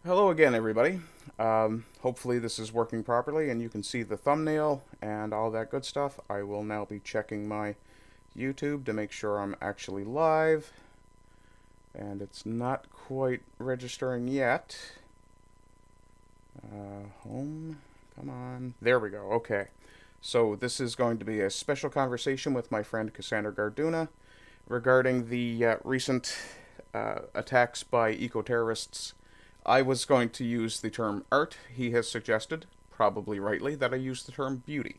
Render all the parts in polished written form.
Hello again, everybody. Hopefully this is working properly and you can see the thumbnail and all that good stuff. I will now be checking my YouTube to make sure I'm actually live. And it's not quite registering yet. Home, come on. There we go, okay. So this is going to be a special conversation with my friend Cassander Garduna regarding the recent attacks by eco-terrorists. I was going to use the term art. He has suggested, probably rightly, that I use the term beauty.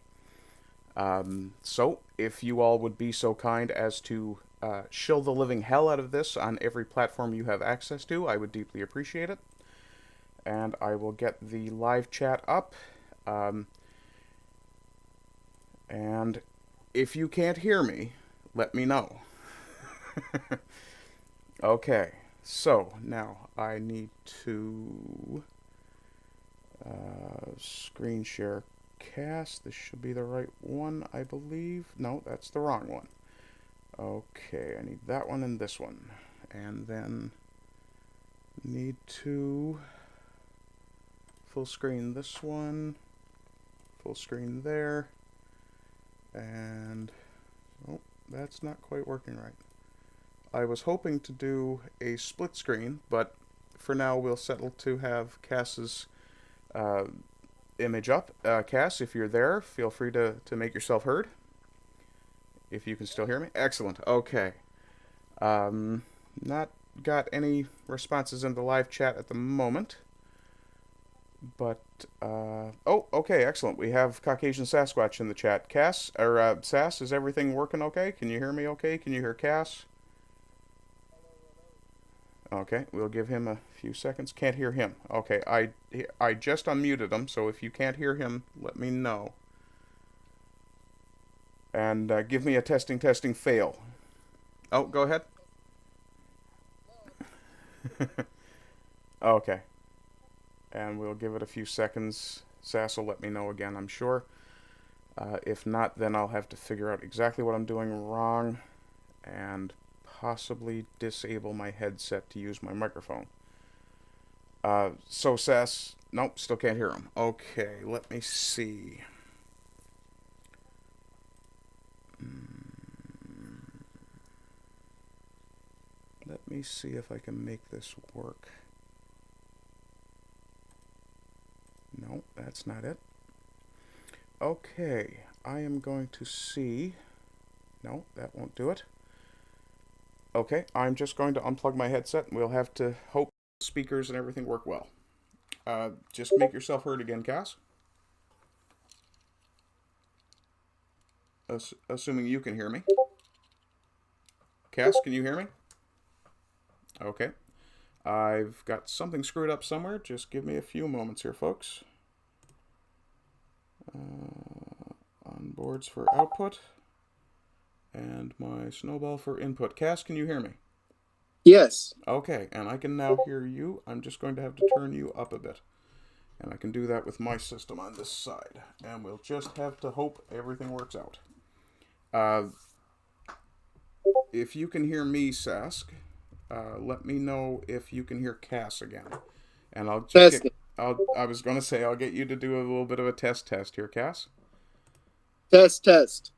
So, if you all would be so kind as to shill the living hell out of this on every platform you have access to, I would deeply appreciate it. And I will get the live chat up. And if you can't hear me, let me know. Okay. So, now I need to screen share cast. This should be the right one, I believe. No, that's the wrong one. Okay, I need that one and this one. And then need to full screen this one, full screen there, and oh, that's not quite working right. I was hoping to do a split screen, but for now we'll settle to have Cass's image up. Cass, if you're there, feel free to make yourself heard. If you can still hear me. Excellent. Okay. Not got any responses in the live chat at the moment. But, oh, okay, excellent. We have Caucasian Sasquatch in the chat. Cass, or Sass, is everything working okay? Can you hear me okay? Can you hear Cass? Okay, we'll give him a few seconds. Can't hear him. Okay, I just unmuted him, so if you can't hear him, let me know. And give me a testing fail. Oh, go ahead. Okay. And we'll give it a few seconds. Sass will let me know again, I'm sure. If not, then I'll have to figure out exactly what I'm doing wrong and possibly disable my headset to use my microphone. So Sass, nope, still can't hear him. Okay, let me see. Let me see if I can make this work. No, that's not it. Okay, I am going to see. No, that won't do it. Okay, I'm just going to unplug my headset and we'll have to hope speakers and everything work well. Just make yourself heard again, Cass. Assuming you can hear me. Cass, can you hear me? Okay. I've got something screwed up somewhere. Just give me a few moments here, folks. On boards for output. And my snowball for input. Cass, can you hear me? Yes. Okay, and I can now hear you. I'm just going to have to turn you up a bit. And I can do that with my system on this side. And we'll just have to hope everything works out. If you can hear me, Sask, let me know if you can hear Cass again. And I'll just get... I was going to say, I'll get you to do a little bit of a test here, Cass. Test.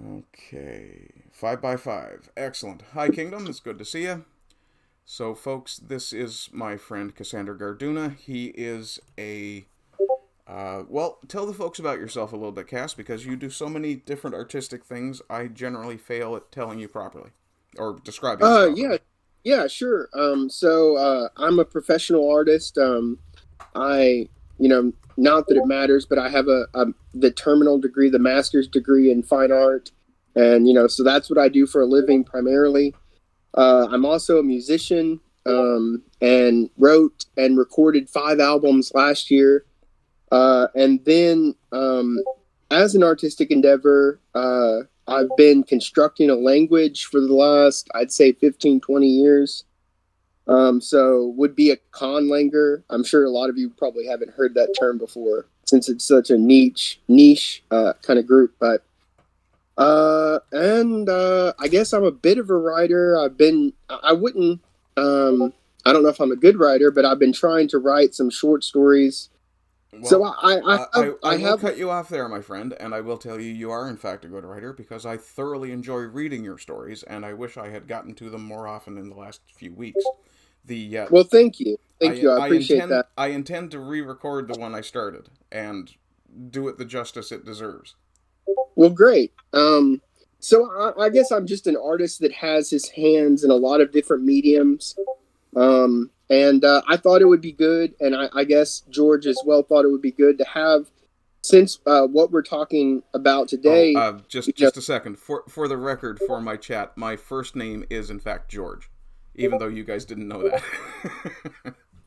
Okay, 5x5. Excellent. Hi, Kingdom. It's good to see you. So, folks, this is my friend Cassander Garduna. He is a... well, tell the folks about yourself a little bit, Cass, because you do so many different artistic things, I generally fail at telling you properly. Or describing you properly. Yeah, sure. I'm a professional artist. Not that it matters, but I have the terminal degree, the master's degree in fine art. And, so that's what I do for a living primarily. I'm also a musician, and wrote and recorded 5 albums last year. And then, as an artistic endeavor, I've been constructing a language for the last, I'd say 15, 20 years. So would be a conlanger. I'm sure a lot of you probably haven't heard that term before since it's such a niche kind of group. But I guess I'm a bit of a writer. I wouldn't I don't know if I'm a good writer, but I've been trying to write some short stories. So Well, I I will have cut you off there, my friend, and I will tell you you are in fact a good writer because I thoroughly enjoy reading your stories, and I wish I had gotten to them more often in the last few weeks. The well, thank you. I appreciate that. I intend to re-record the one I started and do it the justice it deserves. Well, great. So I guess I'm just an artist that has his hands in a lot of different mediums. And I thought it would be good, and I guess Jorj as well thought it would be good to have, since what we're talking about Oh, today. just a second. For the record, for my chat, my first name is in fact Jorj, even though you guys didn't know that.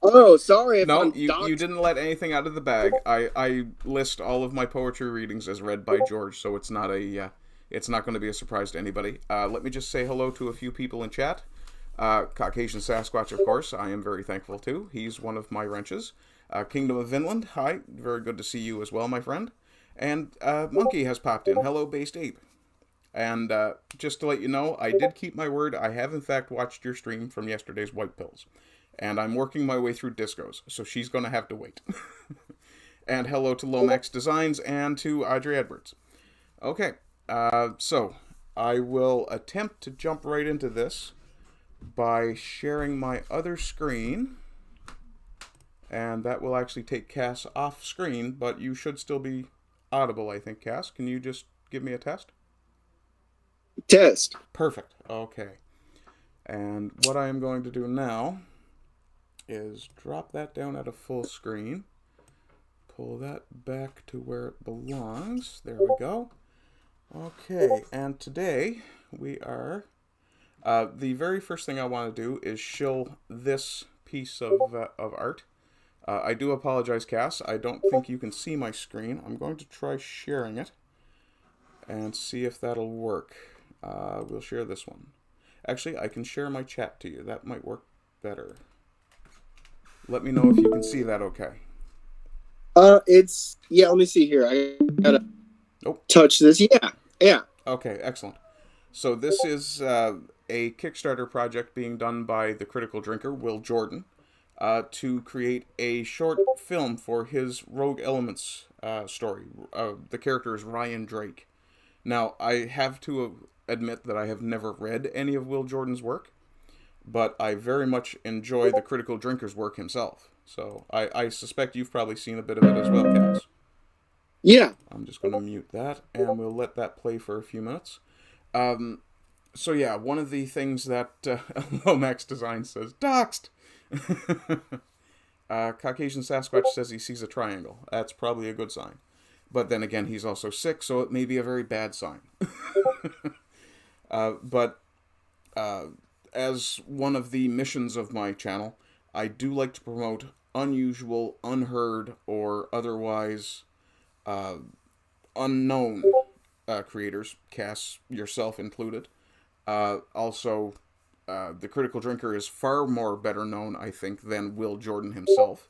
Oh, sorry if No, I'm you didn't let anything out of the bag. I list all of my poetry readings as read by Jorj, so it's not going to be a surprise to anybody. Let me just say hello to a few people in chat. Caucasian Sasquatch, of course, I am very thankful to. He's one of my wrenches. Kingdom of Vinland, hi, very good to see you as well, my friend. And Monkey has popped in. Hello, Based Ape. And just to let you know, I did keep my word. I have in fact watched your stream from yesterday's White Pills. And I'm working my way through discos, so she's going to have to wait. And hello to Lomax Designs and to Audrey Edwards. Okay, so I will attempt to jump right into this by sharing my other screen. And that will actually take Cass off screen, but you should still be audible, I think, Cass. Can you just give me a test? Test. Perfect. Okay. And what I am going to do now is drop that down at a full screen. Pull that back to where it belongs. There we go. Okay, and today we are... the very first thing I want to do is shill this piece of art. I do apologize, Cass. I don't think you can see my screen. I'm going to try sharing it and see if that'll work. We'll share this one. Actually, I can share my chat to you. That might work better. Let me know if you can see that okay. Yeah, let me see here. I gotta touch this. Yeah. Okay, excellent. So this is a Kickstarter project being done by the Critical Drinker, Will Jordan, to create a short film for his Rogue Elements story. The character is Ryan Drake. Now, I have to admit that I have never read any of Will Jordan's work, but I very much enjoy the Critical Drinker's work himself. So I suspect you've probably seen a bit of it as well, Cass. Yeah. I'm just going to mute that, and we'll let that play for a few minutes. So yeah, one of the things that Lomax Design says, doxed! Caucasian Sasquatch says he sees a triangle. That's probably a good sign. But then again, he's also sick, so it may be a very bad sign. But as one of the missions of my channel, I do like to promote unusual, unheard, or otherwise unknown creators, Cass, yourself included. Also, the Critical Drinker is far more better known, I think, than Will Jordan himself.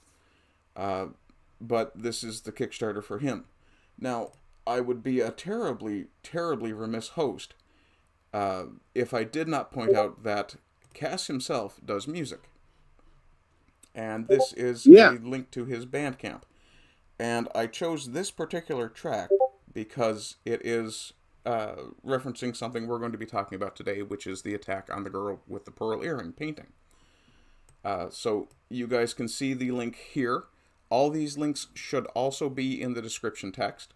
But this is the Kickstarter for him. Now, I would be a terribly, terribly remiss host if I did not point out that Cass himself does music. And this is a link to his Bandcamp. And I chose this particular track because it is referencing something we're going to be talking about today, which is the attack on the girl with the pearl earring painting. So you guys can see the link here. All these links should also be in the description text.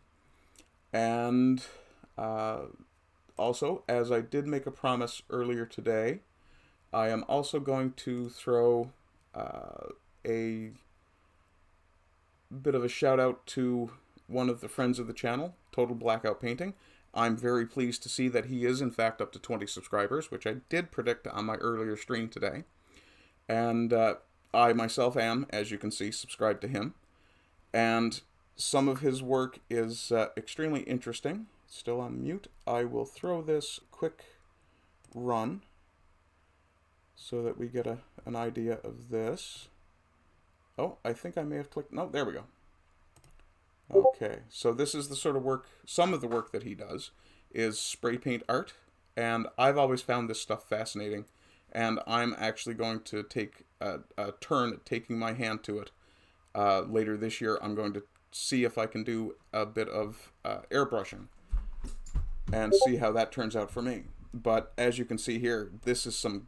And also, as I did make a promise earlier today, I am also going to throw a bit of a shout out to one of the friends of the channel, Total Blackout Painting. I'm very pleased to see that he is in fact up to 20 subscribers, which I did predict on my earlier stream today. And I myself am, as you can see, subscribed to him. And some of his work is extremely interesting. Still on mute. I will throw this quick run so that we get an idea of this. Oh, I think I may have clicked... No, there we go. Okay, so this is the sort of work... Some of the work that he does is spray paint art. And I've always found this stuff fascinating. and I'm actually going to take a turn at taking my hand to it later this year. I'm going to see if I can do a bit of airbrushing and see how that turns out for me. But as you can see here, this is some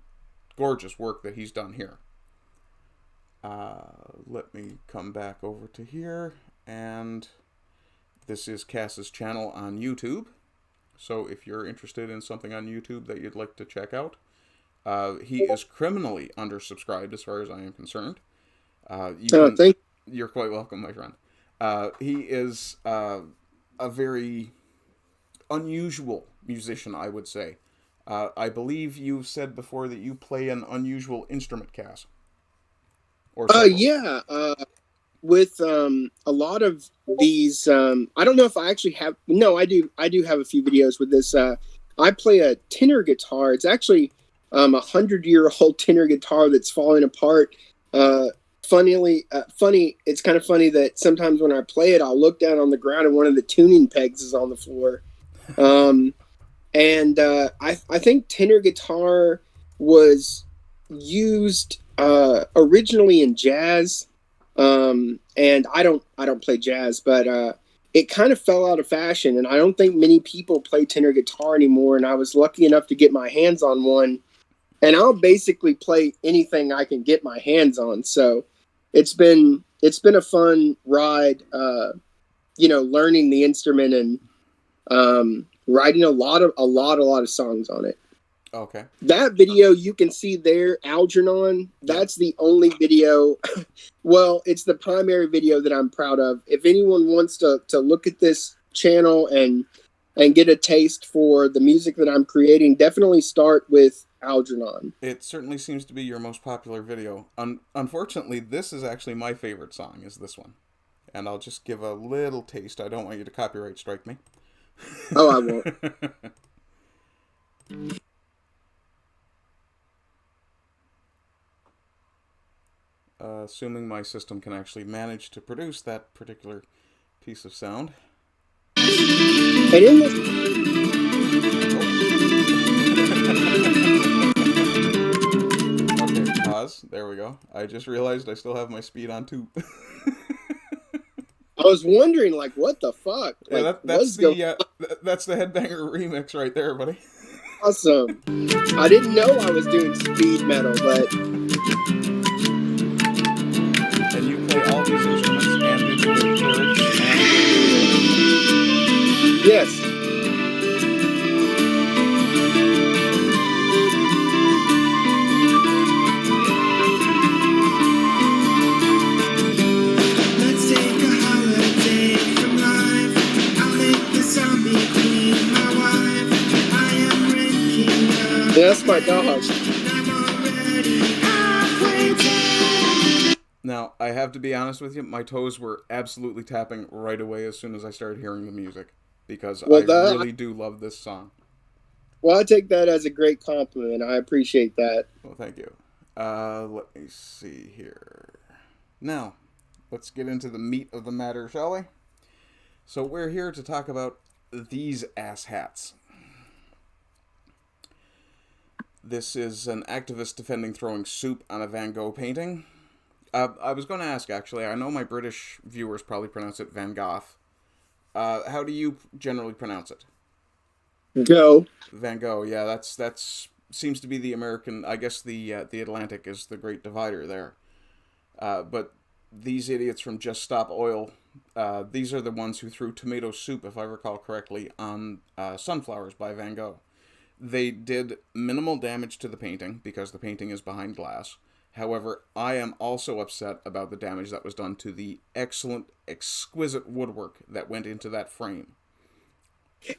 gorgeous work that he's done here. Let me come back over to here, and this is Cass's channel on YouTube. So if you're interested in something on YouTube that you'd like to check out, he is criminally undersubscribed as far as I am concerned. You're quite welcome, my friend. He is a very unusual musician, I would say. I believe you've said before that you play an unusual instrument, Cass. Yeah. With a lot of these, I don't know if I actually have. No, I do. I do have a few videos with this. I play a tenor guitar. It's actually 100-year-old tenor guitar that's falling apart. Funny. It's kind of funny that sometimes when I play it, I'll look down on the ground and one of the tuning pegs is on the floor. And I think tenor guitar was used originally in jazz. And I don't play jazz, but it kind of fell out of fashion, and I don't think many people play tenor guitar anymore. And I was lucky enough to get my hands on one, and I'll basically play anything I can get my hands on. So it's been a fun ride, learning the instrument and writing a lot of songs on it. Okay. That video you can see there, Algernon, that's the only video. Well, it's the primary video that I'm proud of. If anyone wants to look at this channel and get a taste for the music that I'm creating, definitely start with Algernon. It certainly seems to be your most popular video. Unfortunately, this is actually my favorite song, is this one. And I'll just give a little taste. I don't want you to copyright strike me. Oh, I won't. Assuming my system can actually manage to produce that particular piece of sound. And in this... Okay, pause. There we go. I just realized I still have my speed on 2. I was wondering, like, what the fuck? Yeah, like, that's the Headbanger remix right there, buddy. Awesome. I didn't know I was doing speed metal, but... And you play all these instruments and you do the chords and... Yes. Let's take a holiday from life. I'll make the zombie queen my wife. I am ranking up. Yeah, that's my dog. I'm already halfway there. Now, I have to be honest with you, my toes were absolutely tapping right away as soon as I started hearing the music, because I really do love this song. Well, I take that as a great compliment. I appreciate that. Well, thank you. Let me see here. Now, let's get into the meat of the matter, shall we? So we're here to talk about these asshats. This is an activist defending throwing soup on a Van Gogh painting. I was going to ask, actually, I know my British viewers probably pronounce it Van Gogh. How do you generally pronounce it? Go. Van Gogh, yeah, that's seems to be the American, I guess the Atlantic is the great divider there. But these idiots from Just Stop Oil, these are the ones who threw tomato soup, if I recall correctly, on Sunflowers by Van Gogh. They did minimal damage to the painting, because the painting is behind glass. However, I am also upset about the damage that was done to the excellent, exquisite woodwork that went into that frame.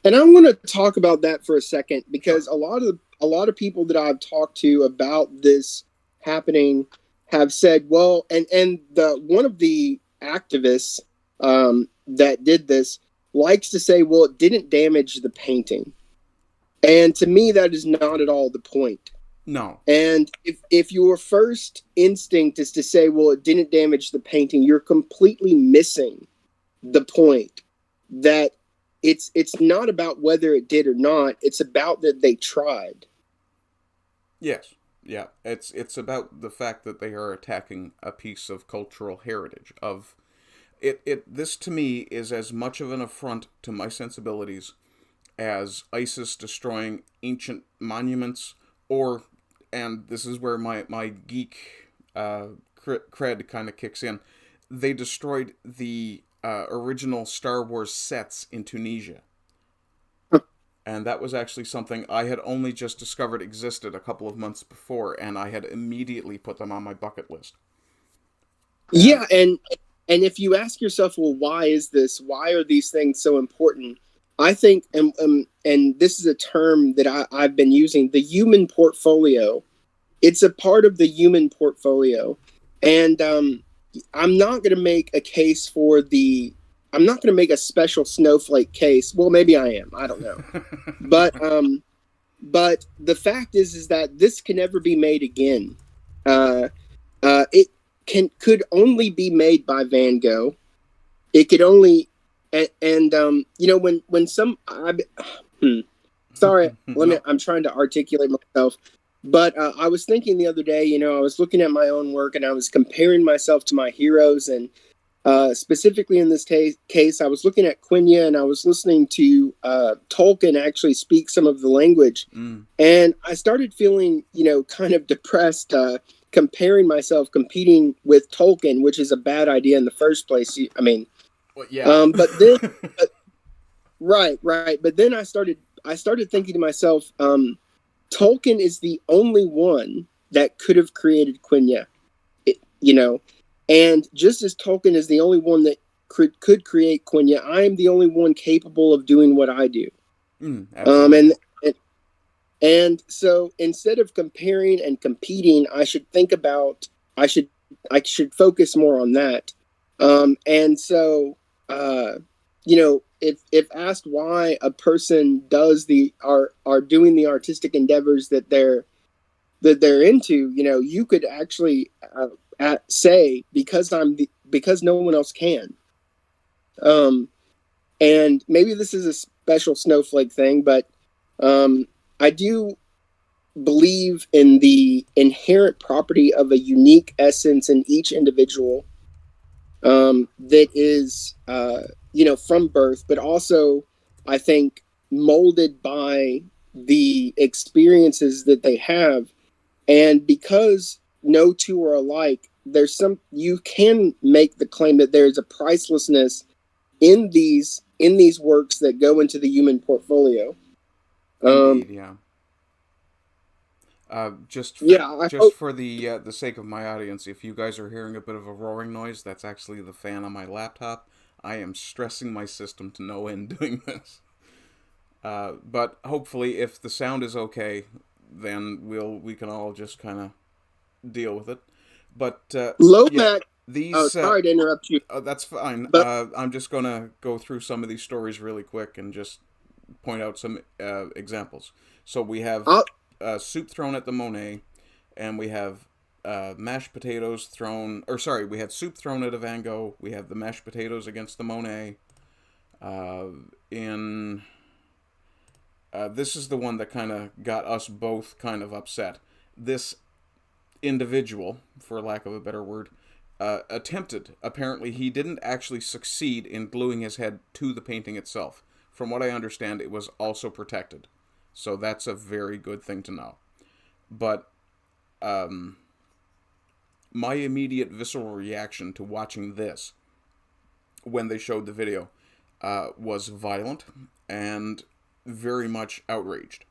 And I want to talk about that for a second, because a lot of people that I've talked to about this happening have said, well, and one of the activists that did this likes to say, well, it didn't damage the painting. And to me, that is not at all the point. No. And if your first instinct is to say, well, it didn't damage the painting, you're completely missing the point that it's not about whether it did or not. It's about that they tried. Yes. Yeah, it's about the fact that they are attacking a piece of cultural heritage of it. This to me is as much of an affront to my sensibilities as ISIS destroying ancient monuments, or, and this is where my geek cred kind of kicks in, they destroyed the original Star Wars sets in Tunisia. And that was actually something I had only just discovered existed a couple of months before, and I had immediately put them on my bucket list. Yeah, and if you ask yourself, well, why is this? Why are these things so important? I think, and this is a term that I've been using, the human portfolio. It's a part of the human portfolio, and I'm not going to make a case for the. I'm not going to make a special snowflake case. Well, maybe I am. I don't know, but the fact is that this can never be made again. It could only be made by Van Gogh. It could only, and you know, when some sorry, I'm trying to articulate myself, but I was thinking the other day, you know, I was looking at my own work and I was comparing myself to my heroes, and specifically in this case, I was looking at Quenya and I was listening to Tolkien actually speak some of the language, and I started feeling, you know, kind of depressed. Comparing myself, competing with Tolkien, which is a bad idea in the first place. I mean, well, yeah. But then, right. But then I started thinking to myself, Tolkien is the only one that could have created Quenya, you know, and just as Tolkien is the only one that could create Quenya, I am the only one capable of doing what I do. And so instead of comparing and competing, I should think about, I should focus more on that. And so, you know, if asked why a person are doing the artistic endeavors that they're into, you know, you could actually say because no one else can. And maybe this is a special snowflake thing, but I do believe in the inherent property of a unique essence in each individual that is, you know, from birth, but also, I think, molded by the experiences that they have. And because no two are alike, you can make the claim that there is a pricelessness in these works that go into the human portfolio. Indeed, yeah. Just for the sake of my audience, if you guys are hearing a bit of a roaring noise, that's actually the fan on my laptop. I am stressing my system to no end doing this. But hopefully, if the sound is okay, then we can all just kind of deal with it. But Lomac. These. Sorry to interrupt you. That's fine. But, I'm just gonna go through some of these stories really quick and just point out some examples. So we have soup thrown at the Monet, and we have mashed potatoes thrown. Or sorry, we had soup thrown at a Van Gogh. We have the mashed potatoes against the Monet. This is the one that kind of got us both kind of upset. This individual, for lack of a better word, attempted. Apparently, he didn't actually succeed in gluing his head to the painting itself. From what I understand, it was also protected. So that's a very good thing to know. But my immediate visceral reaction to watching this, when they showed the video, was violent and very much outraged.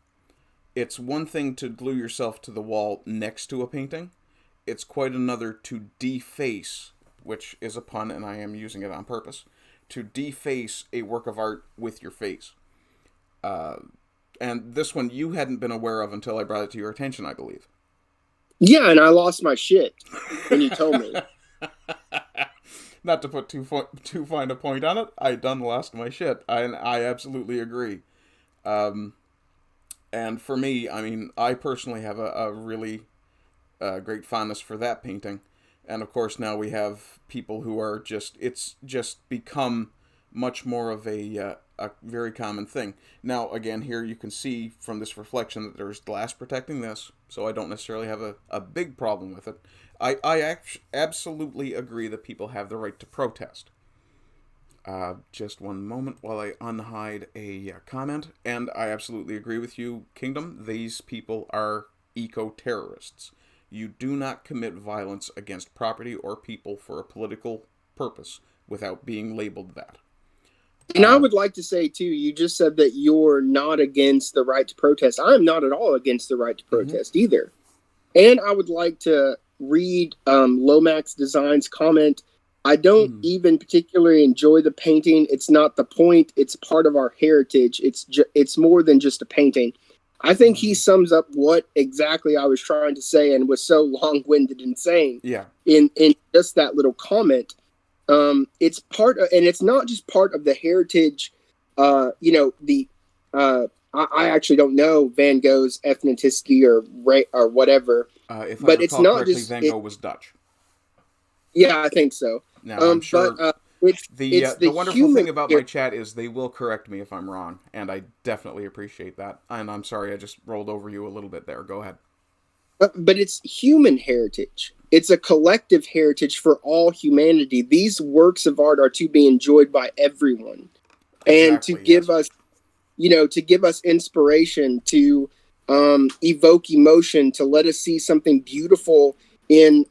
It's one thing to glue yourself to the wall next to a painting. It's quite another to deface, which is a pun and I am using it on purpose, to deface a work of art with your face. And this one you hadn't been aware of until I brought it to your attention, I believe. Yeah, and I lost my shit when you told me. Not to put too fine a point on it, I done lost my shit. I absolutely agree. And for me, I mean, I personally have a really great fondness for that painting. And of course now we have people who are it's just become much more of a a very common thing. Now, again, here you can see from this reflection that there's glass protecting this, so I don't necessarily have a big problem with it. I absolutely agree that people have the right to protest. Just one moment while I unhide a comment, and I absolutely agree with you, Kingdom. These people are eco-terrorists. You do not commit violence against property or people for a political purpose without being labeled that. And I would like to say, too, you just said that you're not against the right to protest. I am not at all against the right to protest either. And I would like to read Lomax Design's comment. I don't even particularly enjoy the painting. It's not the point. It's part of our heritage. It's more than just a painting. I think he sums up what exactly I was trying to say and was so long-winded and saying in just that little comment. It's part of, and it's not just part of the heritage. I actually don't know Van Gogh's ethnicity or whatever. But it's not just Van Gogh was Dutch. Yeah, I think so. Now I'm sure. But, the wonderful thing about my chat is they will correct me if I'm wrong, and I definitely appreciate that. And I'm sorry I just rolled over you a little bit there. Go ahead. But it's human heritage. It's a collective heritage for all humanity. These works of art are to be enjoyed by everyone, and to give us, to give us inspiration, to evoke emotion, to let us see something beautiful in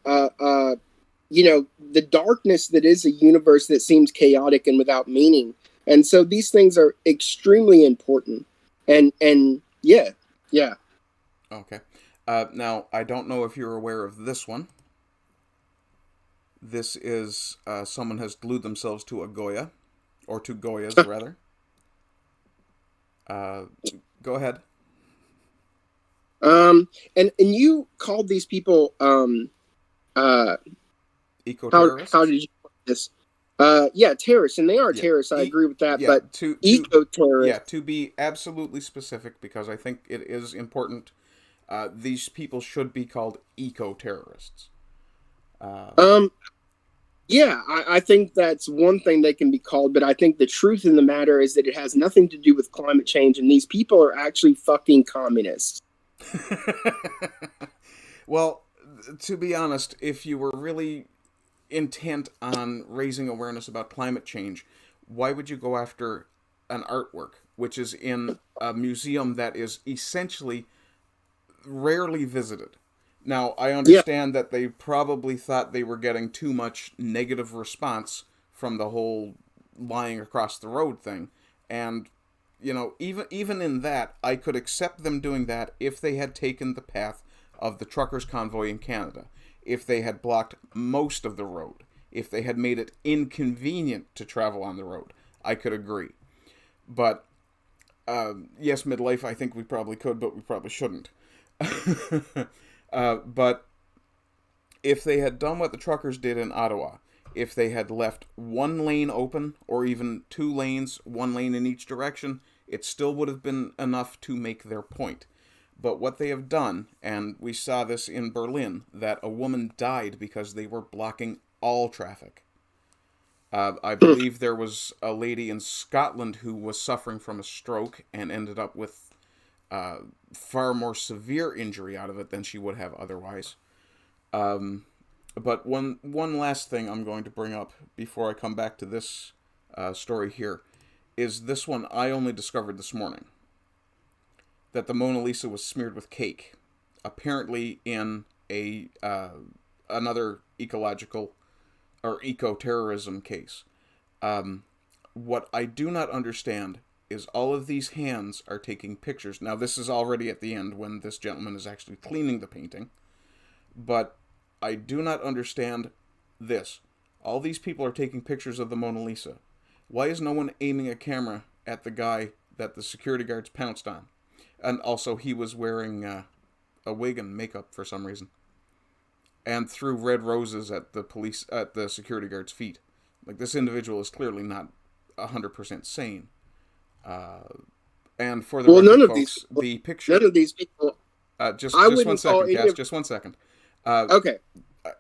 the darkness that is a universe that seems chaotic and without meaning. And so these things are extremely important. And yeah. Okay. Now, I don't know if you're aware of this one. This is someone has glued themselves to a Goya, or to Goyas, rather. Go ahead. And you called these people eco-terrorists? How did you put this? Terrorists, and they are terrorists. I agree with that. But eco-terrorists. Yeah, to be absolutely specific, because I think it is important. These people should be called eco-terrorists. I think that's one thing they can be called, but I think the truth in the matter is that it has nothing to do with climate change, and these people are actually fucking communists. Well, to be honest, if you were really intent on raising awareness about climate change, why would you go after an artwork, which is in a museum that is essentially rarely visited? Now, I understand that they probably thought they were getting too much negative response from the whole lying across the road thing. And, even in that, I could accept them doing that if they had taken the path of the truckers' convoy in Canada, if they had blocked most of the road, if they had made it inconvenient to travel on the road. I could agree. But, yes, midlife, I think we probably could, but we probably shouldn't. But if they had done what the truckers did in Ottawa, if they had left one lane open, or even two lanes, one lane in each direction, it still would have been enough to make their point. But what they have done, and we saw this in Berlin, that a woman died because they were blocking all traffic. I believe there was a lady in Scotland who was suffering from a stroke and ended up with far more severe injury out of it than she would have otherwise. But one last thing I'm going to bring up before I come back to this story here is this one I only discovered this morning. That the Mona Lisa was smeared with cake, apparently in another ecological or eco-terrorism case. What I do not understand is all of these hands are taking pictures. Now, this is already at the end when this gentleman is actually cleaning the painting. But I do not understand this. All these people are taking pictures of the Mona Lisa. Why is no one aiming a camera at the guy that the security guards pounced on? And also, he was wearing a wig and makeup for some reason. And threw red roses at the security guard's feet. Like, this individual is clearly not 100% sane. And for the record, folks, the picture... None of these people... just 1 second, Cass, just 1 second. Okay.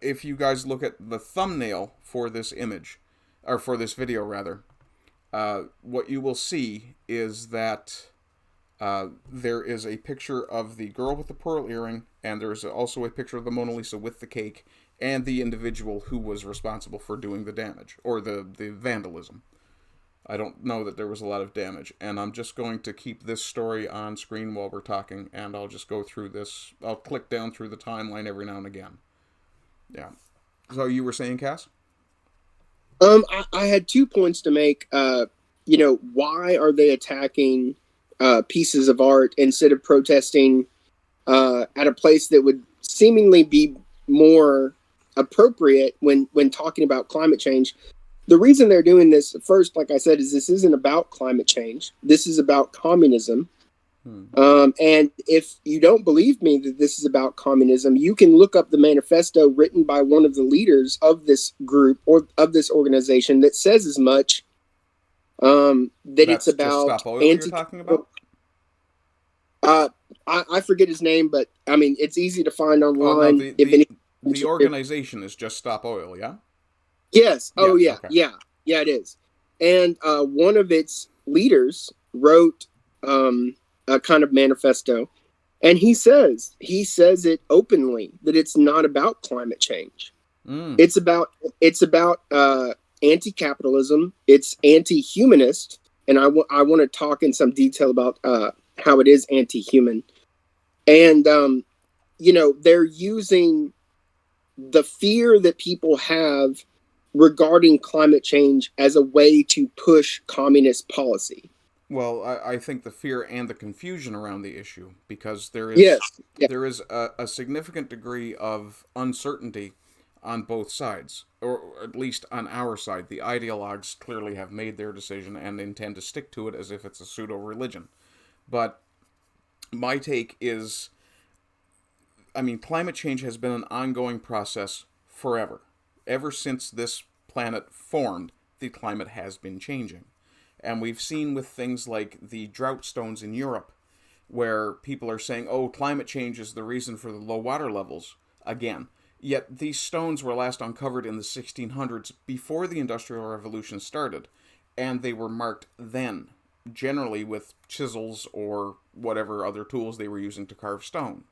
If you guys look at the thumbnail for this image, or for this video, rather, what you will see is that there is a picture of the girl with the pearl earring, and there's also a picture of the Mona Lisa with the cake, and the individual who was responsible for doing the damage, or the vandalism. I don't know that there was a lot of damage, and I'm just going to keep this story on screen while we're talking, and I'll just go through this. I'll click down through the timeline every now and again. Yeah. So you were saying, Cass? I had 2 points to make. Why are they attacking pieces of art instead of protesting at a place that would seemingly be more appropriate when talking about climate change? The reason they're doing this, first, like I said, is this isn't about climate change. This is about communism. And if you don't believe me that this is about communism, you can look up the manifesto written by one of the leaders of this group or of this organization that says as much. That it's about Stop Oil you're talking about? I forget his name, but I mean it's easy to find online. Oh, no, the organization is just Stop Oil, yeah? Yes. Oh yeah. yeah. Okay. Yeah, it is. And one of its leaders wrote a kind of manifesto, and he says it openly that it's not about climate change. It's about anti-capitalism. It's anti-humanist, and I want to talk in some detail about how it is anti-human. And they're using the fear that people have regarding climate change as a way to push communist policy. Well, I think the fear and the confusion around the issue, because there is there is a significant degree of uncertainty on both sides, or at least on our side. The ideologues clearly have made their decision and intend to stick to it as if it's a pseudo-religion. But my take is, I mean, climate change has been an ongoing process forever. Ever since this planet formed, the climate has been changing. And we've seen with things like the drought stones in Europe, where people are saying, oh, climate change is the reason for the low water levels again. Yet these stones were last uncovered in the 1600s, before the Industrial Revolution started, and they were marked then, generally with chisels or whatever other tools they were using to carve stone.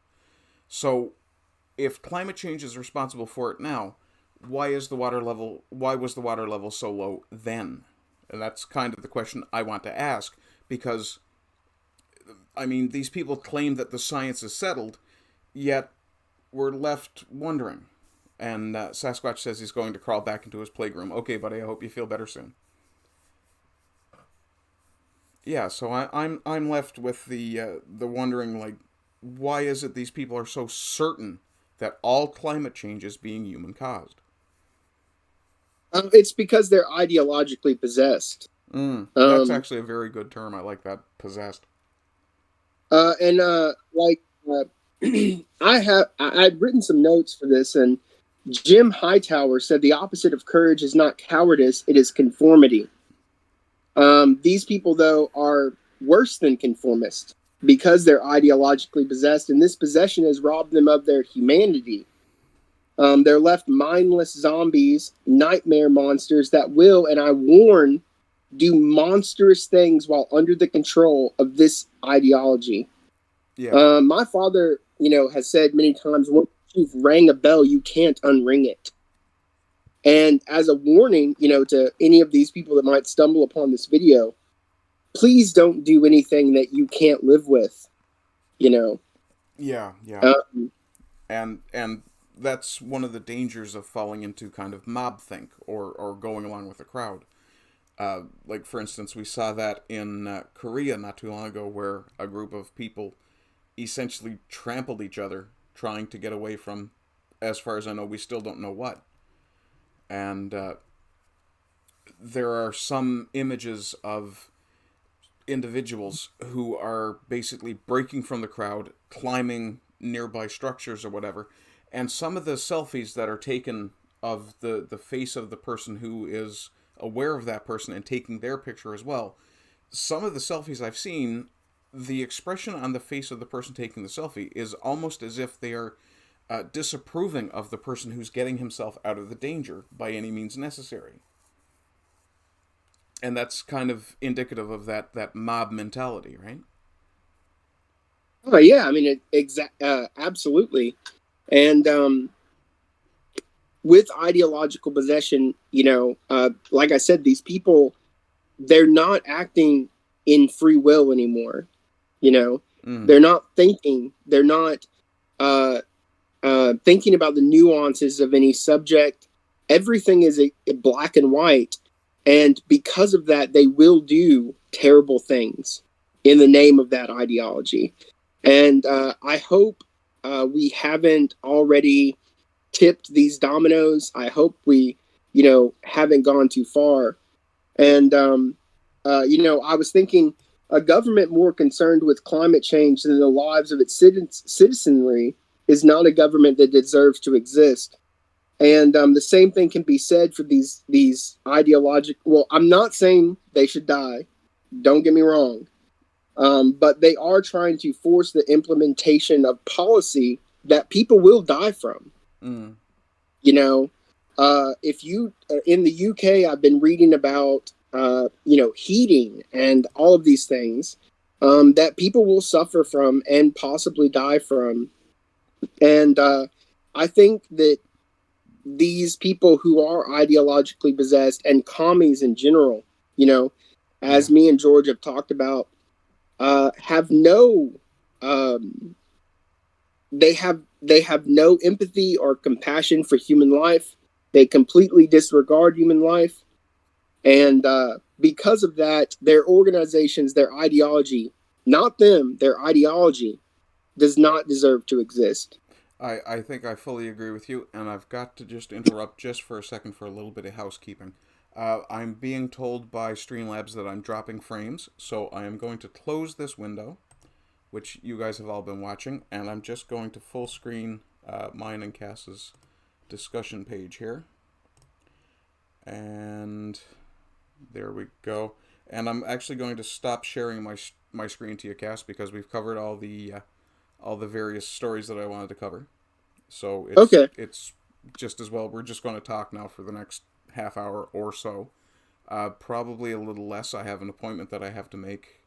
So, if climate change is responsible for it now, why was the water level so low then? And that's kind of the question I want to ask, because, I mean, these people claim that the science is settled, yet we're left wondering. And Sasquatch says he's going to crawl back into his plague room. Okay, buddy, I hope you feel better soon. Yeah, so I'm left with the wondering, like, why is it these people are so certain that all climate change is being human-caused? It's because they're ideologically possessed. That's actually a very good term. I like that, possessed. I'd written some notes for this, and Jim Hightower said the opposite of courage is not cowardice, it is conformity. These people, though, are worse than conformist because they're ideologically possessed, and this possession has robbed them of their humanity. They're left mindless zombies, nightmare monsters that will, and I warn, do monstrous things while under the control of this ideology. Yeah. My father, has said many times, once you've rang a bell, you can't unring it. And as a warning, to any of these people that might stumble upon this video, please don't do anything that you can't live with, Yeah. And that's one of the dangers of falling into kind of mob-think or going along with the crowd. Like, for instance, we saw that in Korea not too long ago, where a group of people essentially trampled each other trying to get away from, as far as I know, we still don't know what. And there are some images of individuals who are basically breaking from the crowd, climbing nearby structures or whatever. And some of the selfies that are taken of the face of the person who is aware of that person and taking their picture as well, some of the selfies I've seen, the expression on the face of the person taking the selfie is almost as if they are disapproving of the person who's getting himself out of the danger by any means necessary. And that's kind of indicative of that mob mentality, right? Oh yeah, I mean, absolutely. And with ideological possession, like I said, these people, they're not acting in free will anymore. Mm. They're not thinking. They're not uh, thinking about the nuances of any subject. Everything is a black and white, and because of that, they will do terrible things in the name of that ideology. And I hope we haven't already tipped these dominoes. I hope we, haven't gone too far. And, I was thinking a government more concerned with climate change than the lives of its citizenry is not a government that deserves to exist. And the same thing can be said for these ideological. Well, I'm not saying they should die. Don't get me wrong. But they are trying to force the implementation of policy that people will die from. Mm. If you in the UK, I've been reading about heating and all of these things that people will suffer from and possibly die from. And I think that these people who are ideologically possessed and commies in general, as me and Jorj have talked about, have no they have no empathy or compassion for human life. They completely disregard human life, and because of that, their organizations, their ideology, not them, their ideology, does not deserve to exist. I think I fully agree with you, and I've got to just interrupt just for a second for a little bit of housekeeping. I'm being told by Streamlabs that I'm dropping frames, so I am going to close this window, which you guys have all been watching, and I'm just going to full screen mine and Cass's discussion page here. And there we go. And I'm actually going to stop sharing my screen to you, Cass, because we've covered all the various stories that I wanted to cover. So it's just as well. We're just going to talk now for the next half hour or so. Probably a little less. I have an appointment that I have to make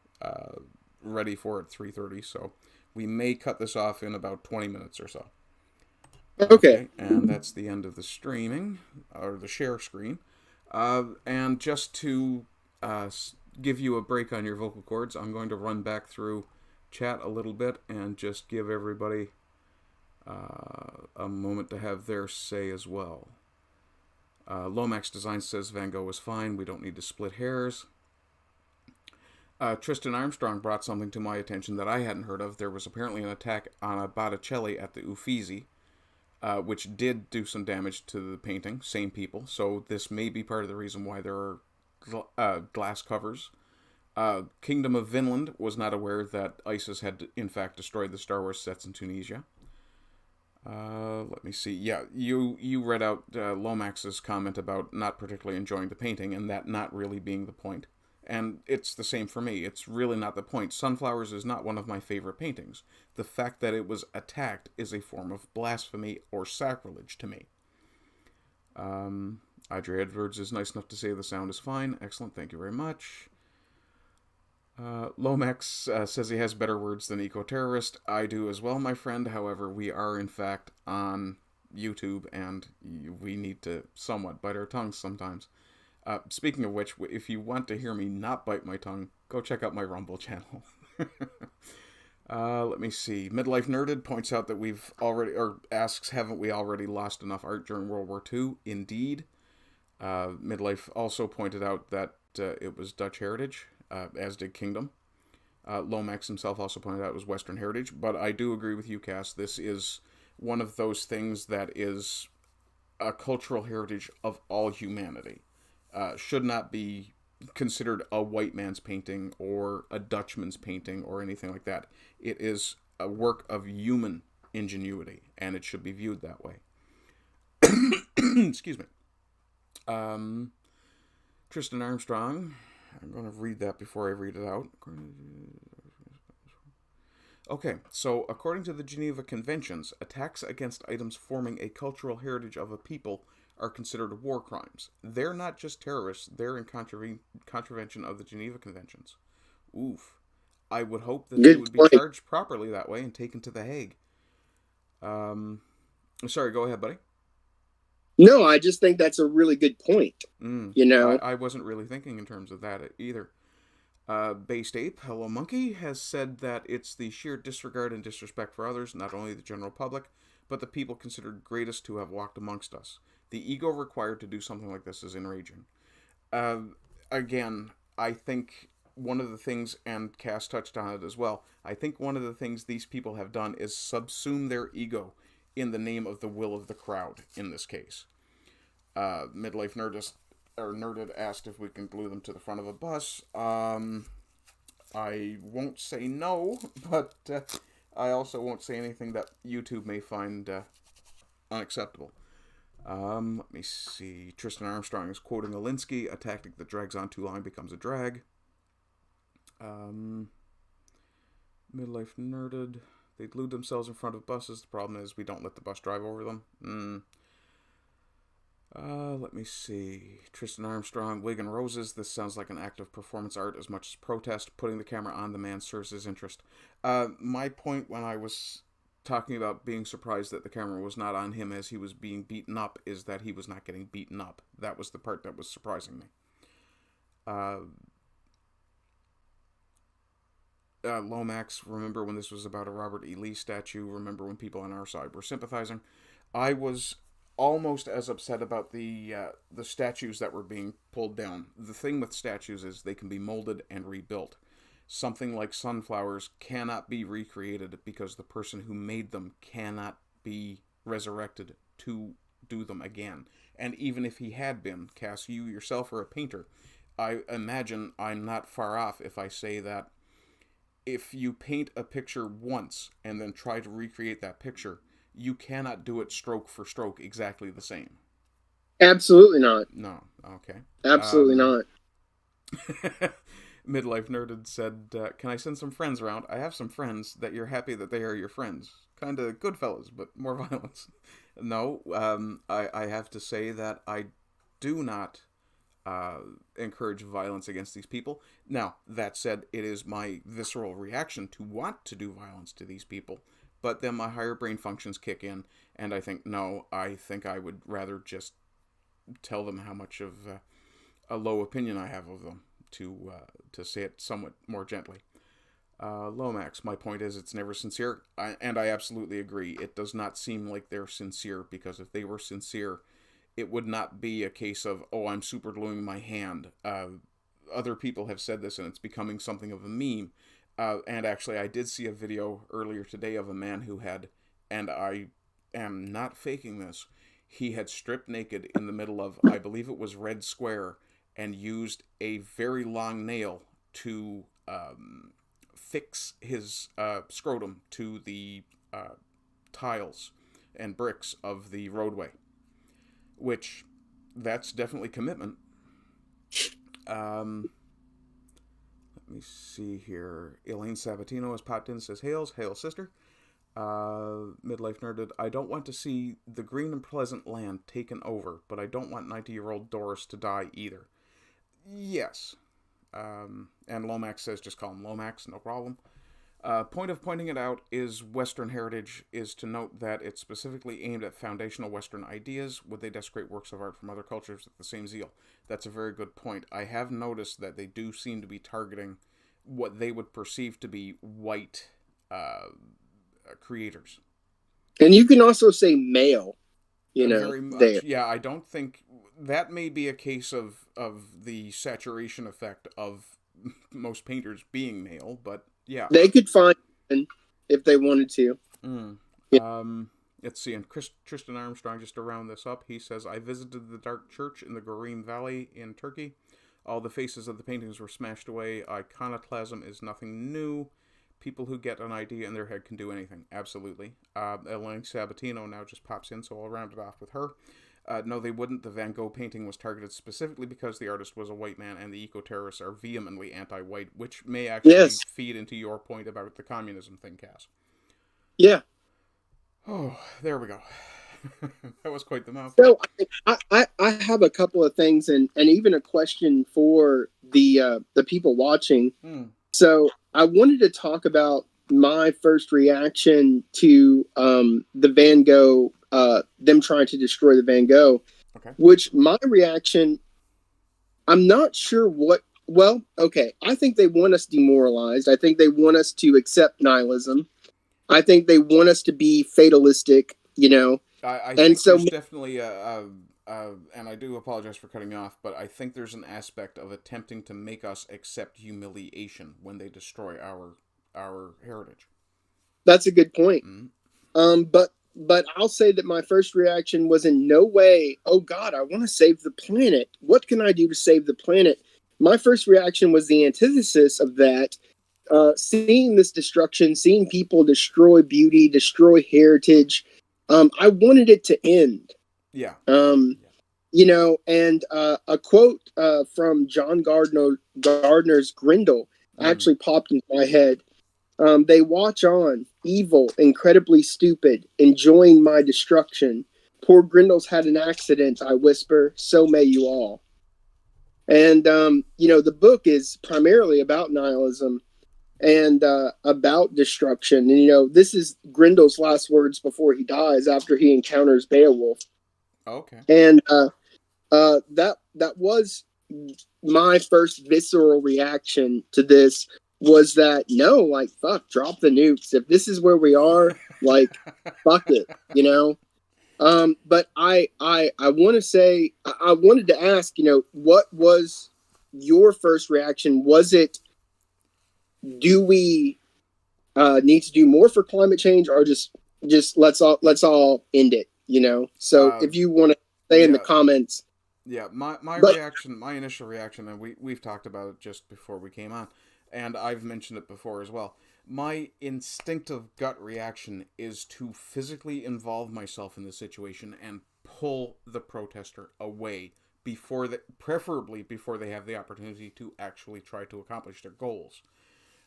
ready for at 3:30, so we may cut this off in about 20 minutes or so. Okay. And that's the end of the streaming, or the share screen. And just to give you a break on your vocal cords, I'm going to run back through chat a little bit and just give everybody a moment to have their say as well. Lomax Design says Van Gogh was fine. We don't need to split hairs. Tristan Armstrong brought something to my attention that I hadn't heard of. There was apparently an attack on a Botticelli at the Uffizi, which did do some damage to the painting. Same people. So this may be part of the reason why there are glass covers. Kingdom of Vinland was not aware that ISIS had in fact destroyed the Star Wars sets in Tunisia. Let me see. Yeah, you read out Lomax's comment about not particularly enjoying the painting and that not really being the point. And it's the same for me. It's really not the point. Sunflowers is not one of my favorite paintings. The fact that it was attacked is a form of blasphemy or sacrilege to me. Audrey Edwards is nice enough to say the sound is fine. Excellent, thank you very much. Lomax says he has better words than eco-terrorist. I do as well, my friend. However, we are in fact on YouTube, and we need to somewhat bite our tongues sometimes. Speaking of which, if you want to hear me not bite my tongue, go check out my Rumble channel. Let me see. Midlife Nerded points out that we've already, or asks, haven't we already lost enough art during World War II? Indeed. Midlife also pointed out that it was Dutch heritage, as did Kingdom. Lomax himself also pointed out it was Western heritage, but I do agree with you, Cass. This is one of those things that is a cultural heritage of all humanity. Should not be considered a white man's painting or a Dutchman's painting or anything like that. It is a work of human ingenuity, and it should be viewed that way. Excuse me. Tristan Armstrong. I'm going to read that before I read it out. Okay, so according to the Geneva Conventions, attacks against items forming a cultural heritage of a people are considered war crimes. They're not just terrorists, they're in contravention of the Geneva Conventions. Oof. I would hope that they would be charged properly that way and taken to The Hague. Sorry, go ahead, buddy. No, I just think that's a really good point. You know? I wasn't really thinking in terms of that either. Based Ape, Hello Monkey, has said that it's the sheer disregard and disrespect for others, not only the general public, but the people considered greatest to have walked amongst us. The ego required to do something like this is enraging. Again, I think one of the things, and Cass touched on it as well, I think one of the things these people have done is subsume their ego in the name of the will of the crowd, in this case. Midlife Nerded asked if we can glue them to the front of a bus. I won't say no, but I also won't say anything that YouTube may find unacceptable. Let me see. Tristan Armstrong is quoting Alinsky, a tactic that drags on too long becomes a drag. Midlife Nerded, they glued themselves in front of buses. The problem is we don't let the bus drive over them. Let me see. Tristan Armstrong, Wig and Roses. This sounds like an act of performance art as much as protest. Putting the camera on the man serves his interest. My point when I was talking about being surprised that the camera was not on him as he was being beaten up is that he was not getting beaten up. That was the part that was surprising me. Lomax, remember when this was about a Robert E. Lee statue? Remember when people on our side were sympathizing? I was almost as upset about the statues that were being pulled down. The thing with statues is they can be molded and rebuilt. Something like sunflowers cannot be recreated because the person who made them cannot be resurrected to do them again. And even if he had been, Cass, you yourself are a painter. I imagine I'm not far off if I say that if you paint a picture once and then try to recreate that picture, you cannot do it stroke for stroke exactly the same. Absolutely not. No. Okay. Absolutely not. Midlife Nerded said, can I send some friends around? I have some friends that you're happy that they are your friends. Kind of good fellas, but more violence. No, I have to say that I do not encourage violence against these people. Now, that said, it is my visceral reaction to want to do violence to these people, but then my higher brain functions kick in, and I think, no, I think I would rather just tell them how much of a low opinion I have of them, to say it somewhat more gently. Lomax, my point is it's never sincere, and I absolutely agree. It does not seem like they're sincere, because if they were sincere, it would not be a case of, oh, I'm super gluing my hand. Other people have said this, and it's becoming something of a meme. And actually, I did see a video earlier today of a man who had, and I am not faking this, he had stripped naked in the middle of, I believe it was Red Square, and used a very long nail to fix his scrotum to the tiles and bricks of the roadway. Which, that's definitely commitment. Let me see here. Elaine Sabatino has popped in and says, Hail sister. Midlife Nerded, I don't want to see the green and pleasant land taken over, but I don't want 90-year-old Doris to die either. Yes. And Lomax says, just call him Lomax, no problem. Point of pointing it out is Western heritage is to note that it's specifically aimed at foundational Western ideas. Would they desecrate works of art from other cultures with the same zeal? That's a very good point. I have noticed that they do seem to be targeting what they would perceive to be white creators. And you can also say male, Very much. there. Yeah, I don't think that may be a case of the saturation effect of most painters being male, but yeah. They could find if they wanted to. Let's see, and Tristan Armstrong, just to round this up, he says, I visited the Dark Church in the Gorim Valley in Turkey. All the faces of the paintings were smashed away. Iconoclasm is nothing new. People who get an idea in their head can do anything. Absolutely. Elaine Sabatino now just pops in, so I'll round it off with her. No, they wouldn't. The Van Gogh painting was targeted specifically because the artist was a white man, and the eco-terrorists are vehemently anti-white, which may actually feed into your point about the communism thing, Cass. Yeah. Oh, there we go. That was quite the mouth. So I have a couple of things and even a question for the people watching. So I wanted to talk about my first reaction to the Van Gogh, them trying to destroy the Van Gogh. Okay. Which my reaction, I'm not sure what. Well, okay, I think they want us demoralized. I think they want us to accept nihilism. I think they want us to be fatalistic. I think so, there's definitely and I do apologize for cutting you off, but I think there's an aspect of attempting to make us accept humiliation when they destroy our heritage. That's a good point. But I'll say that my first reaction was in no way, oh God, I want to save the planet. What can I do to save the planet? My first reaction was the antithesis of that. Seeing this destruction, seeing people destroy beauty, destroy heritage. I wanted it to end. Yeah. And a quote from John Gardner's Grendel actually popped into my head. They watch on, evil, incredibly stupid, enjoying my destruction. Poor Grendel's had an accident, I whisper, so may you all. And, the book is primarily about nihilism and about destruction. And, this is Grendel's last words before he dies after he encounters Beowulf. Okay. And that was my first visceral reaction to this. Was that no, like, fuck, drop the nukes. If this is where we are, like, fuck it, But I want to say, I wanted to ask, what was your first reaction? Was it, do we need to do more for climate change, or just let's all end it, So if you want to say in the comments. Yeah, my initial reaction, and we've talked about it just before we came on, and I've mentioned it before as well. My instinctive gut reaction is to physically involve myself in the situation and pull the protester away preferably before they have the opportunity to actually try to accomplish their goals.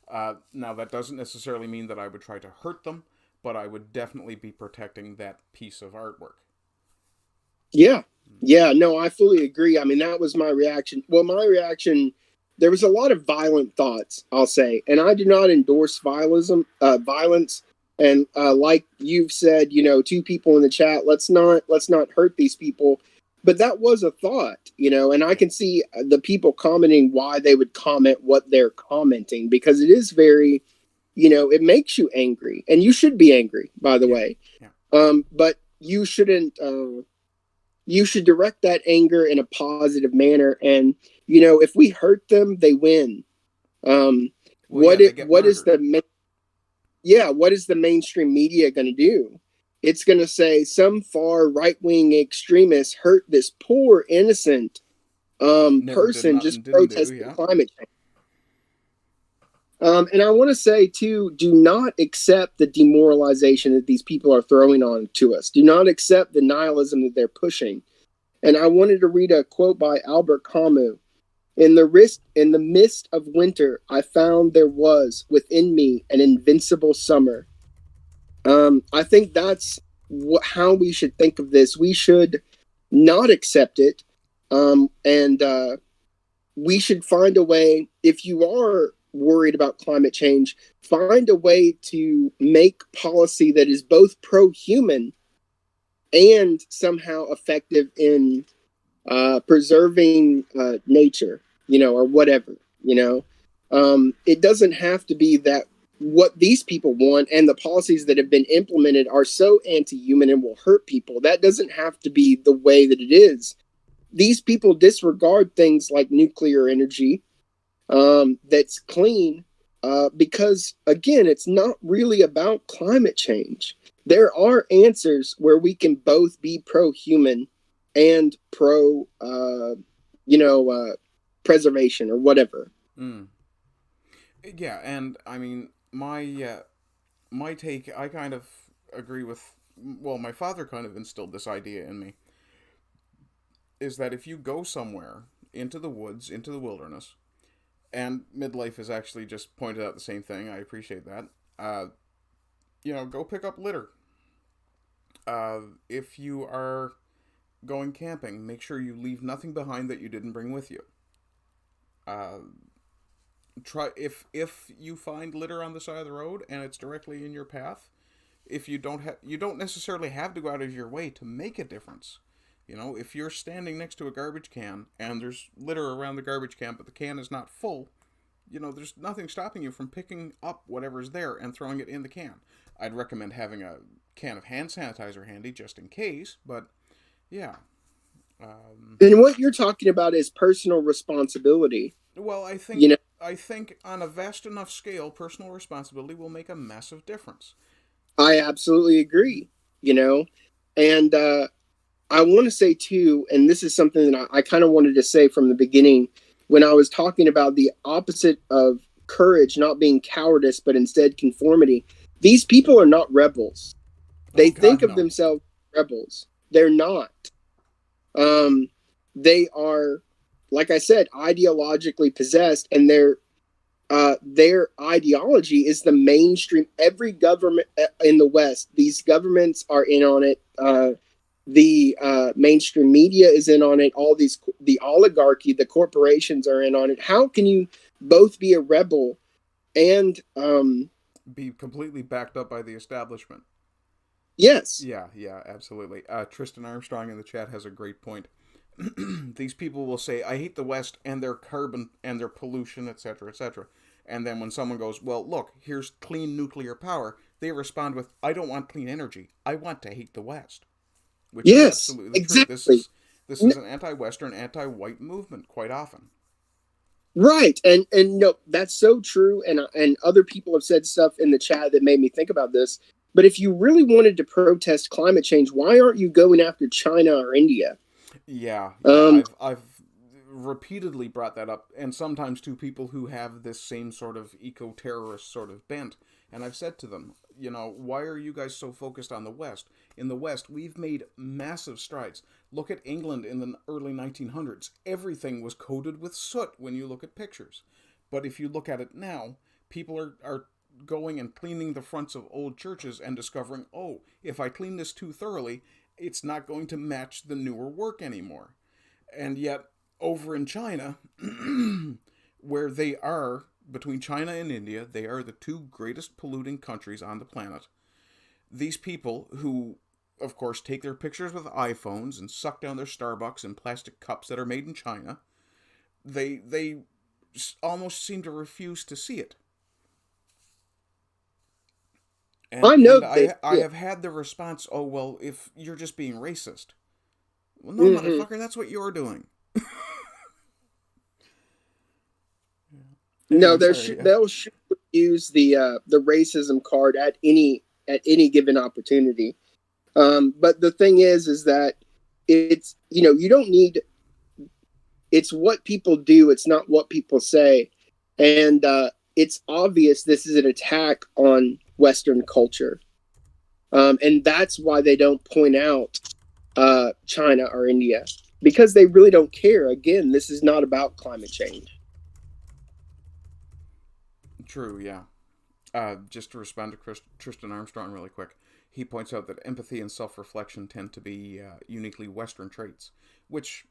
Now, that doesn't necessarily mean that I would try to hurt them, but I would definitely be protecting that piece of artwork. Yeah, no, I fully agree. I mean, that was my reaction. Well, my reaction, there was a lot of violent thoughts, I'll say, and I do not endorse violence. And like you've said, two people in the chat, let's not hurt these people. But that was a thought, and I can see the people commenting why they would comment what they're commenting, because it is very, it makes you angry, and you should be angry, by the way. Yeah. But you shouldn't. You should direct that anger in a positive manner, and if we hurt them, they win. What is the mainstream media going to do? It's going to say some far right-wing extremists hurt this poor innocent person just protesting climate change. And I want to say too, do not accept the demoralization that these people are throwing on to us. Do not accept the nihilism that they're pushing. And I wanted to read a quote by Albert Camus. In the mist of winter, I found there was within me an invincible summer. I think that's how we should think of this. We should not accept it. And we should find a way, if you are worried about climate change, find a way to make policy that is both pro-human and somehow effective in preserving nature, or whatever, it doesn't have to be that what these people want and the policies that have been implemented are so anti-human and will hurt people. That doesn't have to be the way that it is. These people disregard things like nuclear energy, that's clean, because again, it's not really about climate change. There are answers where we can both be pro-human and pro, preservation or whatever. Yeah, and I mean, my take, I kind of agree with. Well, my father kind of instilled this idea in me. Is that if you go somewhere into the woods, into the wilderness, and Midlife has actually just pointed out the same thing. I appreciate that. Go pick up litter. If you are going camping, make sure you leave nothing behind that you didn't bring with you. Try if you find litter on the side of the road and it's directly in your path. If you don't necessarily have to go out of your way to make a difference. You know, if you're standing next to a garbage can and there's litter around the garbage can, but the can is not full, you know, there's nothing stopping you from picking up whatever's there and throwing it in the can. I'd recommend having a can of hand sanitizer handy just in case, but yeah. And what you're talking about is personal responsibility. Well, I think I think on a vast enough scale, personal responsibility will make a massive difference. I absolutely agree. And I want to say too, and this is something that I kind of wanted to say from the beginning when I was talking about the opposite of courage not being cowardice, but instead conformity. These people are not rebels. They think of themselves rebels. They're not. They are, like I said, ideologically possessed, and their ideology is the mainstream. Every government in the West, these governments are in on it. The mainstream media is in on it. The oligarchy, the corporations are in on it. How can you both be a rebel and be completely backed up by the establishment? Yes. Yeah, absolutely. Tristan Armstrong in the chat has a great point. These people will say, I hate the West and their carbon and their pollution, etc., etc. And then when someone goes, well, look, here's clean nuclear power, they respond with, I don't want clean energy. I want to hate the West. Which is absolutely exactly. True. This is an anti-Western, anti-white movement quite often. Right. And no, that's so true. And other people have said stuff in the chat that made me think about this. But if you really wanted to protest climate change, why aren't you going after China or India? Yeah. I've repeatedly brought that up, and sometimes to people who have this same sort of eco-terrorist sort of bent. And I've said to them, why are you guys so focused on the West? In the West, we've made massive strides. Look at England in the early 1900s. Everything was coated with soot when you look at pictures. But if you look at it now, people are going and cleaning the fronts of old churches and discovering, oh, if I clean this too thoroughly, it's not going to match the newer work anymore. And yet, over in China, where they are, between China and India, they are the two greatest polluting countries on the planet. These people who, of course, take their pictures with iPhones and suck down their Starbucks in plastic cups that are made in China, they almost seem to refuse to see it. And, I have had the response, oh, well, if you're just being racist. Well, no, motherfucker, that's what you're doing. No, they'll use the racism card at any given opportunity. But the thing is that it's, you don't need, it's what people do. It's not what people say. And it's obvious this is an attack on Western culture. And that's why they don't point out China or India, because they really don't care. Again, this is not about climate change. True, yeah. Just to respond to Tristan Armstrong really quick, he points out that empathy and self-reflection tend to be uniquely Western traits, which,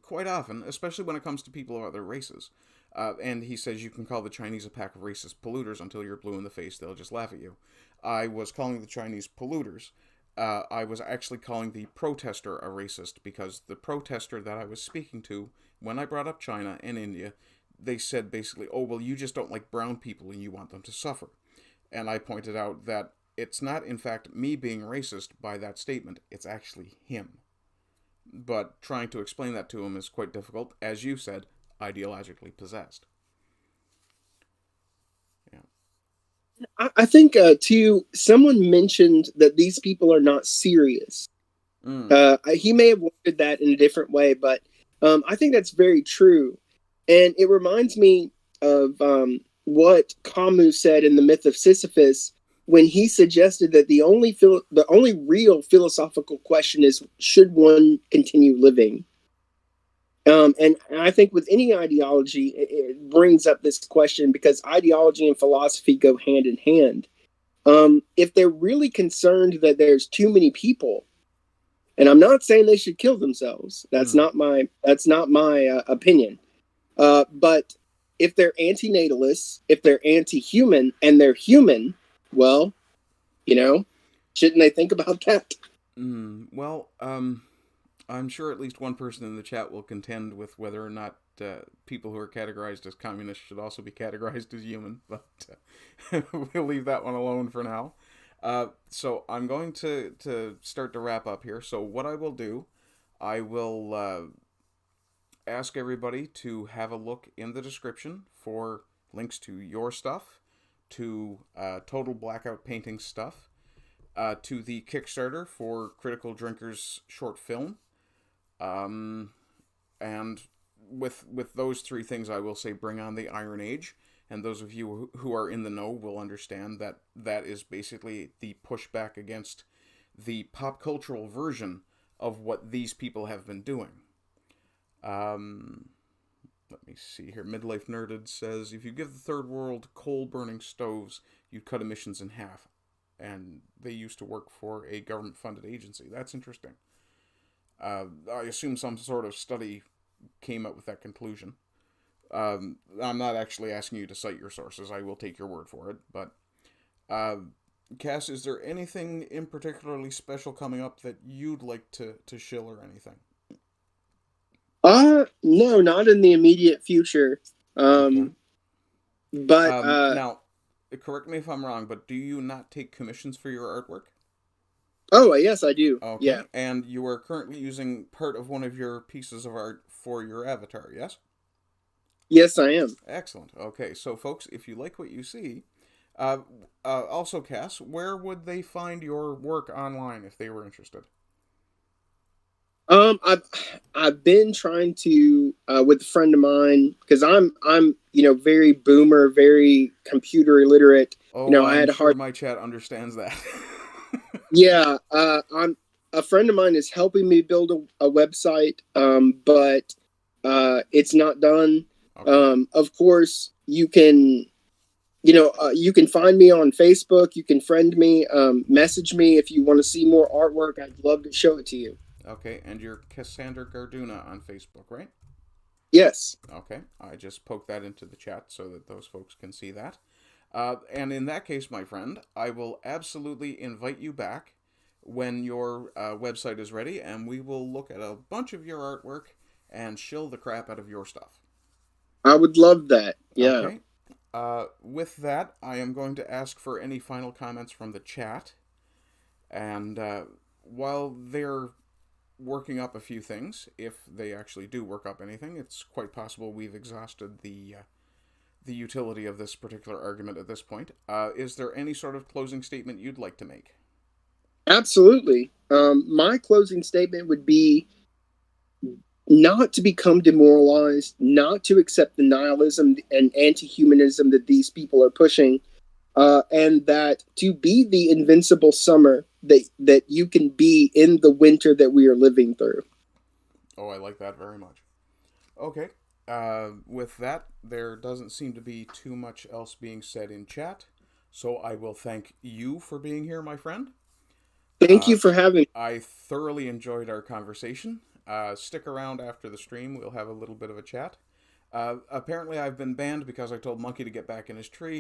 quite often, especially when it comes to people of other races. And he says you can call the Chinese a pack of racist polluters until you're blue in the face, they'll just laugh at you. I was calling the Chinese polluters. I was actually calling the protester a racist, because the protester that I was speaking to, when I brought up China and India, they said basically, oh, well, you just don't like brown people and you want them to suffer. And I pointed out that it's not, in fact, me being racist by that statement. It's actually him. But trying to explain that to him is quite difficult. As you said, ideologically possessed. Yeah. I think, too, someone mentioned that these people are not serious. He may have worded that in a different way, but I think that's very true. And it reminds me of what Camus said in The Myth of Sisyphus, when he suggested that the only real philosophical question is, should one continue living? And I think with any ideology, it brings up this question, because ideology and philosophy go hand in hand. If they're really concerned that there's too many people, and I'm not saying they should kill themselves. That's not my opinion. But if they're antinatalists, if they're anti-human, and they're human, well, shouldn't they think about that? Well, I'm sure at least one person in the chat will contend with whether or not people who are categorized as communists should also be categorized as human, but we'll leave that one alone for now. So I'm going to start to wrap up here. So what I will do, I will ask everybody to have a look in the description for links to your stuff, to Total Blackout Painting stuff, to the Kickstarter for Critical Drinkers short film, and with those three things, I will say bring on the Iron Age. And those of you who are in the know will understand that that is basically the pushback against the pop cultural version of what these people have been doing. Let me see here. Midlife Nerded says, if you give the third world coal-burning stoves, you'd cut emissions in half. And they used to work for a government-funded agency. That's interesting. I assume some sort of study came up with that conclusion. I'm not actually asking you to cite your sources. I will take your word for it. But, Cass, is there anything in particularly special coming up that you'd like to shill or anything? No, not in the immediate future. Okay. But now, correct me if I'm wrong, but do you not take commissions for your artwork? Oh, yes, I do. Okay. Yeah. And you are currently using part of one of your pieces of art for your avatar, yes? Yes, I am. Excellent. Okay, so folks, if you like what you see, also, Cass, where would they find your work online if they were interested? I've been trying to with a friend of mine, because I'm very boomer, very computer illiterate. Oh, I had I'm sure my chat understands that. Yeah, I'm a friend of mine is helping me build a website, but it's not done. Okay. Of course, you can find me on Facebook. You can friend me, message me if you want to see more artwork. I'd love to show it to you. Okay, and you're Cassander Garduna on Facebook, right? Yes. Okay, I just poked that into the chat so that those folks can see that. And in that case, my friend, I will absolutely invite you back when your website is ready, and we will look at a bunch of your artwork and shill the crap out of your stuff. I would love that. Yeah. Okay. With that, I am going to ask for any final comments from the chat. And while they're working up a few things, if they actually do work up anything, it's quite possible we've exhausted the utility of this particular argument at this point. Is there any sort of closing statement you'd like to make? Absolutely. My closing statement would be not to become demoralized, not to accept the nihilism and anti-humanism that these people are pushing, and that to be the invincible summer that you can be in the winter that we are living through. Oh, I like that very much. Okay. With that, there doesn't seem to be too much else being said in chat, so I will thank you for being here, my friend. Thank you for having me. I thoroughly enjoyed our conversation. Stick around after the stream. We'll have a little bit of a chat. Apparently, I've been banned because I told Monkey to get back in his tree.